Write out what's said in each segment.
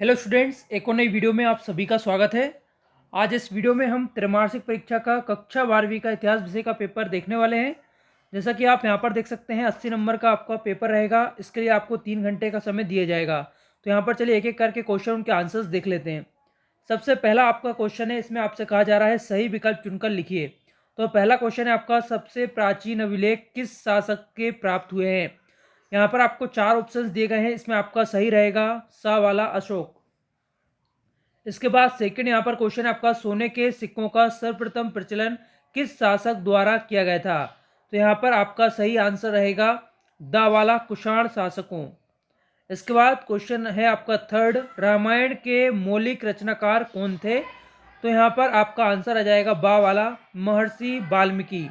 Hello students, एक और नई वीडियो में आप सभी का स्वागत है। आज इस वीडियो में हम त्रैमासिक परीक्षा का कक्षा 12वीं का इतिहास विषय का पेपर देखने वाले हैं। जैसा कि आप यहाँ पर देख सकते हैं 80 नंबर का आपका पेपर रहेगा। इसके लिए आपको 3 घंटे का समय दिया जाएगा। तो यहाँ पर चलिए एक एक करके क्वेश्चन उनके आंसर्स देख लेते हैं। सबसे पहला आपका क्वेश्चन है, इसमें आपसे कहा जा रहा है सही विकल्प चुनकर लिखिए। तो पहला क्वेश्चन है आपका, सबसे प्राचीन अभिलेख किस शासक के प्राप्त हुए हैं। यहाँ पर आपको 4 ऑप्शंस दिए गए हैं, इसमें आपका सही रहेगा सा वाला अशोक। इसके बाद सेकंड यहाँ पर क्वेश्चन है आपका, सोने के सिक्कों का सर्वप्रथम प्रचलन किस शासक द्वारा किया गया था। तो यहाँ पर आपका सही आंसर रहेगा दा वाला कुषाण शासकों। इसके बाद क्वेश्चन है आपका थर्ड, रामायण के मौलिक रचनाकार कौन थे। तो यहाँ पर आपका आंसर आ जाएगा बा वाला महर्षि वाल्मीकि।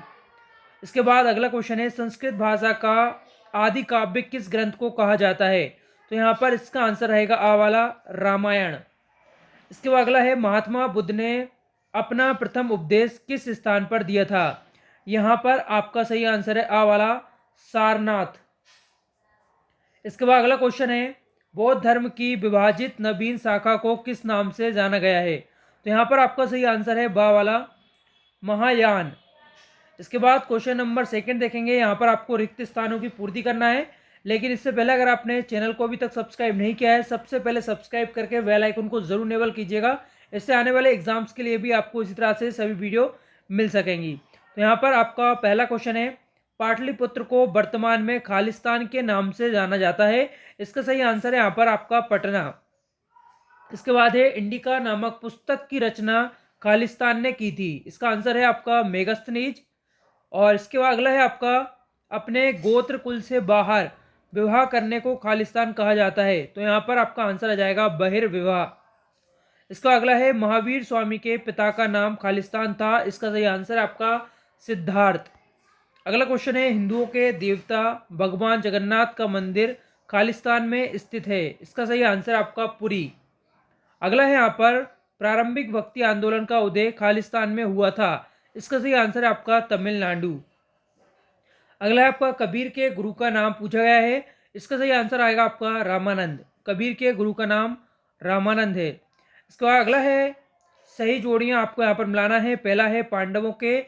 इसके बाद अगला क्वेश्चन है, संस्कृत भाषा का आदि काव्य किस ग्रंथ को कहा जाता है। तो यहाँ पर इसका आंसर रहेगा आ वाला रामायण। इसके बाद अगला है, महात्मा बुद्ध ने अपना प्रथम उपदेश किस स्थान पर दिया था। यहाँ पर आपका सही आंसर है आ वाला सारनाथ। इसके बाद अगला क्वेश्चन है, बौद्ध धर्म की विभाजित नवीन शाखा को किस नाम से जाना गया है। तो यहाँ पर आपका सही आंसर है बा वाला महायान। इसके बाद क्वेश्चन नंबर सेकंड देखेंगे। यहाँ पर आपको रिक्त स्थानों की पूर्ति करना है, लेकिन इससे पहले अगर आपने चैनल को अभी तक सब्सक्राइब नहीं किया है, सबसे पहले सब्सक्राइब करके बेल आइकन को जरूर इनेबल कीजिएगा। इससे आने वाले एग्जाम्स के लिए भी आपको इसी तरह से सभी वीडियो मिल सकेंगी। तो यहाँ पर आपका पहला क्वेश्चन है, पाटलिपुत्र को वर्तमान में खालिस्तान के नाम से जाना जाता है। इसका सही आंसर है यहाँ पर आपका पटना। इसके बाद है, इंडिका नामक पुस्तक की रचना खालिस्तान ने की थी। इसका आंसर है आपका मेगास्थनीज। और इसके बाद अगला है आपका, अपने गोत्र कुल से बाहर विवाह करने को खालिस्तान कहा जाता है। तो यहाँ पर आपका आंसर आ जाएगा बहिर्विवाह। इसका अगला है, महावीर स्वामी के पिता का नाम खालिस्तान था। इसका सही आंसर आपका सिद्धार्थ। अगला क्वेश्चन है, हिंदुओं के देवता भगवान जगन्नाथ का मंदिर खालिस्तान में स्थित है। इसका सही आंसर आपका पुरी। अगला है यहाँ पर, प्रारंभिक भक्ति आंदोलन का उदय खालिस्तान में हुआ था। इसका सही आंसर है आपका तमिलनाडु। अगला है आपका, कबीर के गुरु का नाम पूछा गया है। इसका सही आंसर आएगा आपका रामानंद। कबीर के गुरु का नाम रामानंद है। इसके बाद अगला है, सही जोड़ियां आपको यहाँ पर मिलाना है। पहला है, पांडवों के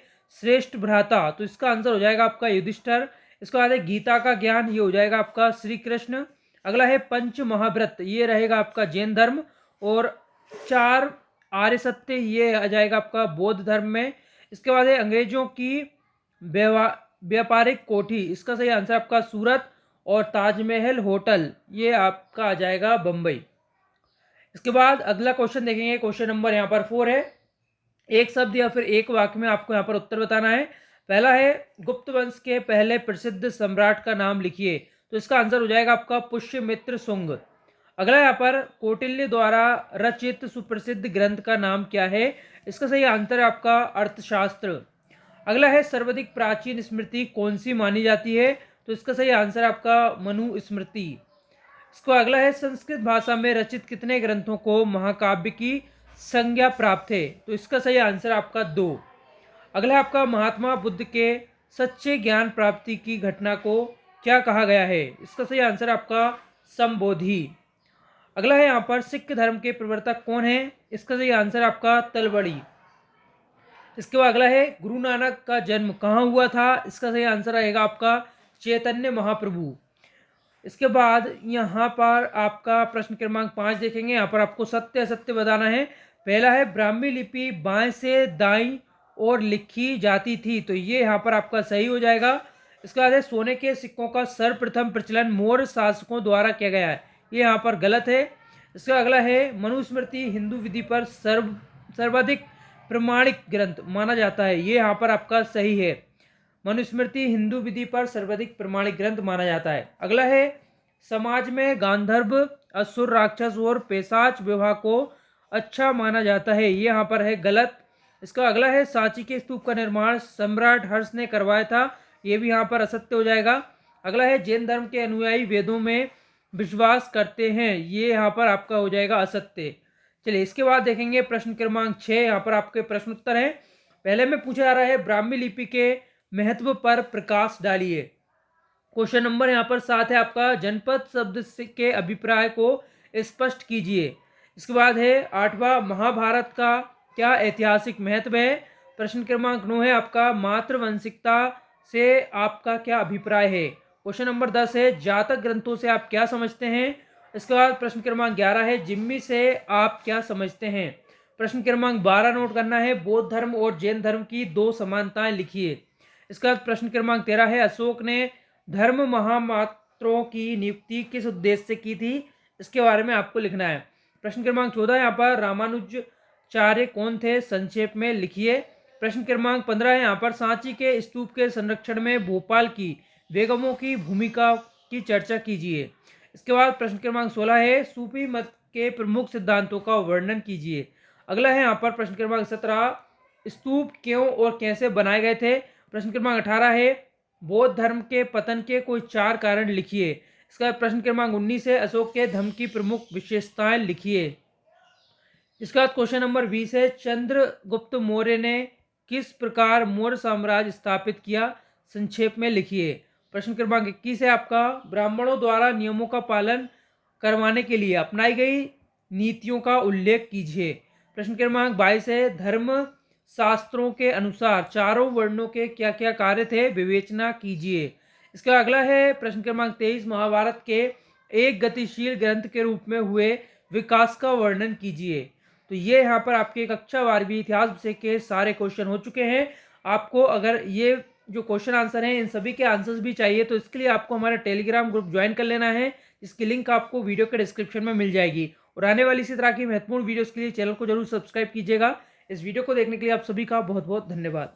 श्रेष्ठ भ्राता। तो इसका आंसर हो जाएगा आपका युधिष्ठर। इसके बाद है, गीता का ज्ञान, ये हो जाएगा आपका श्री कृष्ण। अगला है, पंच महाव्रत, ये रहेगा आपका जैन धर्म। और 4 आर्य सत्य, ये आ जाएगा आपका बौद्ध धर्म में। इसके बाद है, अंग्रेजों की व्यापारिक कोठी। इसका सही आंसर आपका सूरत। और ताजमहल होटल, ये आपका आ जाएगा बंबई। इसके बाद अगला क्वेश्चन देखेंगे। क्वेश्चन नंबर यहाँ पर 4 है, एक शब्द या फिर एक वाक्य में आपको यहाँ पर उत्तर बताना है। पहला है, गुप्त वंश के पहले प्रसिद्ध सम्राट का नाम लिखिए। तो इसका आंसर हो जाएगा आपका पुष्यमित्र शुंग। अगला यहाँ पर, कौटिल्य द्वारा रचित सुप्रसिद्ध ग्रंथ का नाम क्या है। इसका सही आंसर है आपका अर्थशास्त्र। अगला है, सर्वाधिक प्राचीन स्मृति कौन सी मानी जाती है। तो इसका सही आंसर है आपका मनु स्मृति। इसको अगला है, संस्कृत भाषा में रचित कितने ग्रंथों को महाकाव्य की संज्ञा प्राप्त है। तो इसका सही आंसर आपका 2। अगला है आपका, महात्मा बुद्ध के सच्चे ज्ञान प्राप्ति की घटना को क्या कहा गया है। इसका सही आंसर आपका संबोधि। अगला है यहाँ पर, सिख धर्म के प्रवर्तक कौन है। इसका सही आंसर आपका तलवड़ी। इसके बाद अगला है, गुरु नानक का जन्म कहाँ हुआ था। इसका सही आंसर रहेगा आपका चैतन्य महाप्रभु। इसके बाद यहाँ पर आपका प्रश्न क्रमांक 5 देखेंगे। यहाँ पर आपको सत्य असत्य बताना है। पहला है, ब्राह्मी लिपि बाएं से दाईं और लिखी जाती थी। तो ये यहाँ पर आपका सही हो जाएगा। इसके बाद है, सोने के सिक्कों का सर्वप्रथम प्रचलन मौर्य शासकों द्वारा किया गया है। ये यहाँ पर गलत है। इसका अगला है, मनुस्मृति हिंदू विधि पर सर्वाधिक प्रमाणिक ग्रंथ माना जाता है। ये यहाँ पर आपका सही है। मनुस्मृति हिंदू विधि पर सर्वाधिक प्रमाणिक ग्रंथ माना जाता है। अगला है, समाज में गांधर्व असुर राक्षस और पेशाच विवाह को अच्छा माना जाता है। ये यहाँ पर है गलत। इसका अगला है, सांची के स्तूप का निर्माण सम्राट हर्ष ने करवाया था। ये भी यहाँ पर असत्य हो जाएगा। अगला है, जैन धर्म के अनुयायी वेदों में विश्वास करते हैं। ये यहाँ पर आपका हो जाएगा असत्य। चलिए इसके बाद देखेंगे प्रश्न क्रमांक 6। यहाँ पर आपके प्रश्न उत्तर हैं। पहले में पूछा जा रहा है, ब्राह्मी लिपि के महत्व पर प्रकाश डालिए। क्वेश्चन नंबर यहाँ पर 7 है आपका, जनपद शब्द के अभिप्राय को स्पष्ट कीजिए। इसके बाद है 8वां, महाभारत का क्या ऐतिहासिक महत्व है। प्रश्न क्रमांक 9 है आपका, मातृवंशिकता से आपका क्या अभिप्राय है। क्वेश्चन नंबर 10 है, जातक ग्रंथों से आप क्या समझते हैं। इसके बाद प्रश्न क्रमांक 11 है, जिम्मी से आप क्या समझते हैं। प्रश्न क्रमांक 12 नोट करना है, बौद्ध धर्म और जैन धर्म की 2 समानताएं लिखिए। इसके बाद प्रश्न क्रमांक 13 है, अशोक ने धर्म महामात्रों की नियुक्ति किस उद्देश्य से की थी। इसके बारे में आपको लिखना है। प्रश्न क्रमांक 14 यहाँ पर, रामानुजाचार्य कौन थे, संक्षेप में लिखिए। प्रश्न क्रमांक 15 है यहाँ पर, सांची के स्तूप के संरक्षण में भोपाल की बेगमों की भूमिका की चर्चा कीजिए। इसके बाद प्रश्न क्रमांक 16 है, सूफी मत के प्रमुख सिद्धांतों का वर्णन कीजिए। अगला है यहाँ पर प्रश्न क्रमांक 17, स्तूप क्यों और कैसे बनाए गए थे। प्रश्न क्रमांक 18 है, बौद्ध धर्म के पतन के कोई 4 कारण लिखिए। इसका प्रश्न क्रमांक 19 है, अशोक के धर्म की प्रमुख विशेषताएं लिखिए। इसका क्वेश्चन नंबर 20 है, चंद्रगुप्त मौर्य ने किस प्रकार मौर्य साम्राज्य स्थापित किया, संक्षेप में लिखिए। प्रश्न क्रमांक 21 है आपका, ब्राह्मणों द्वारा नियमों का पालन करवाने के लिए अपनाई गई नीतियों का उल्लेख कीजिए। प्रश्न क्रमांक 22 है, धर्म शास्त्रों के अनुसार चारों वर्णों के क्या क्या कार्य थे, विवेचना कीजिए। इसका अगला है प्रश्न क्रमांक 23, महाभारत के एक गतिशील ग्रंथ के रूप में हुए विकास का वर्णन कीजिए। तो ये यहाँ पर आपके कक्षा 12वीं इतिहास विषय के सारे क्वेश्चन हो चुके हैं। आपको अगर ये जो क्वेश्चन आंसर हैं इन सभी के आंसर्स भी चाहिए तो इसके लिए आपको हमारा टेलीग्राम ग्रुप ज्वाइन कर लेना है। इसकी लिंक आपको वीडियो के डिस्क्रिप्शन में मिल जाएगी। और आने वाली इसी तरह की महत्वपूर्ण वीडियोस के लिए चैनल को जरूर सब्सक्राइब कीजिएगा। इस वीडियो को देखने के लिए आप सभी का बहुत बहुत धन्यवाद।